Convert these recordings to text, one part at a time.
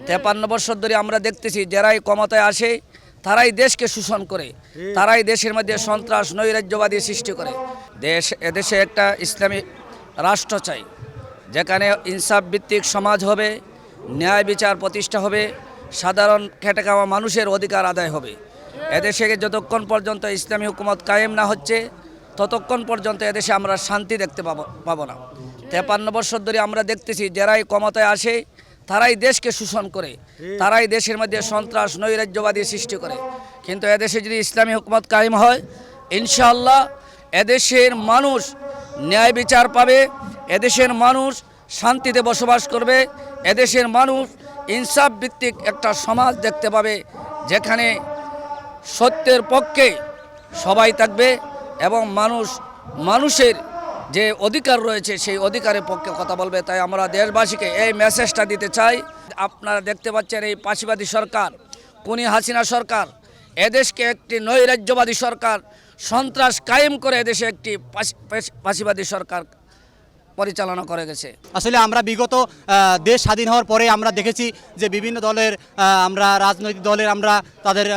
53 বছর ধরে আমরা দেখতেছি যারাই ক্ষমতায় আসে তারাই দেশকে শোষণ করে, তারাই দেশের মধ্যে সন্ত্রাস নৈরাজ্যবাদী সৃষ্টি করে। এদেশে একটা ইসলামী রাষ্ট্র চাই, যেখানে ইনসাফ ভিত্তিক সমাজ হবে, ন্যায় বিচার প্রতিষ্ঠা হবে, সাধারণ খেটে খাওয়া মানুষের অধিকার আদায় হবে। এদেশে যতক্ষণ পর্যন্ত ইসলামী হুকুমত কায়েম না হচ্ছে ততক্ষণ পর্যন্ত এদেশে আমরা শান্তি দেখতে পাবো না। 53 বছর ধরে আমরা দেখতেছি যারাই ক্ষমতায় আসে তারাই দেশকে শোষণ করে, তারাই দেশের মধ্যে সন্ত্রাস নৈরাজ্যবাদী সৃষ্টি করে। কিন্তু এদেশে যদি ইসলামী হুকুমত কায়েম হয়, ইনশাআল্লাহ এদেশের মানুষ ন্যায় বিচার পাবে, এদেশের মানুষ শান্তিতে বসবাস করবে, এদেশের মানুষ ইনসাফ ভিত্তিক একটা সমাজ দেখতে পাবে, যেখানে সত্যের পক্ষে সবাই থাকবে এবং মানুষের যে অধিকার রয়েছে সেই অধিকারের পক্ষে কথা বলবে। তাই আমরা দেশবাসীকে এই মেসেজটা দিতে চাই। আপনারা দেখতে পাচ্ছেন এই ফাঁসিবাদী সরকার, খুনি হাসিনা সরকার এদেশকে একটি নৈরাজ্যবাদী সরকার, সন্ত্রাস কায়েম করে এদেশে একটি ফাঁসিবাদী সরকার পরিচালনা করে গেছে। আসলে আমরা বিগত দেশ স্বাধীন হওয়ার পরে আমরা দেখেছি যে বিভিন্ন দলের আমরা রাজনৈতিক দলের আমরা তাদের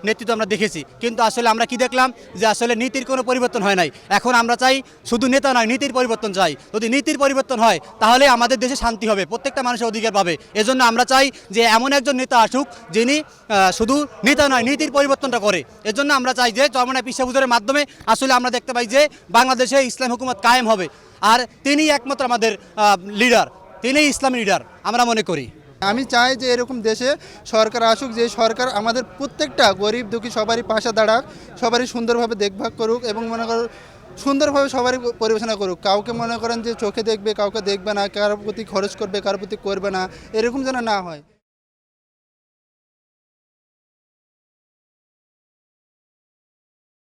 নেতৃত্ব আমরা দেখেছি, কিন্তু আসলে আমরা কি দেখলাম যে আসলে নীতির কোনো পরিবর্তন হয় নাই। এখন আমরা চাই শুধু নেতা নয়, নীতির পরিবর্তন চাই। যদি নীতির পরিবর্তন হয় তাহলে আমাদের দেশে শান্তি হবে, প্রত্যেকটা মানুষের অধিকার পাবে। এজন্য আমরা চাই যে এমন একজন নেতা আসুক যিনি শুধু নেতা নয়, নীতির পরিবর্তনটা করে। এজন্য আমরা চাই যে চরমনাই পীর সাহেব হুজুরের মাধ্যমে আসলে আমরা দেখতে পাই যে বাংলাদেশে ইসলাম হুকুমত কায়েম হবে, আর তিনি একমাত্র আমাদের লিডার, তিনি ইসলামী লিডার আমরা মনে করি। আমি চাই যে এরকম দেশে সরকার আসুক, যে সরকার আমাদের প্রত্যেকটা গরিব দুঃখী সবারই পাশে দাঁড়াক, সবারই সুন্দরভাবে দেখভাল করুক এবং মনে করুন সুন্দরভাবে সবারই পরিবেশনা করুক। কাউকে মনে করেন যে চোখে দেখবে, কাউকে দেখবে না, কারোর প্রতি খরচ করবে, কারোর প্রতি করবে না, এরকম যেন না হয়।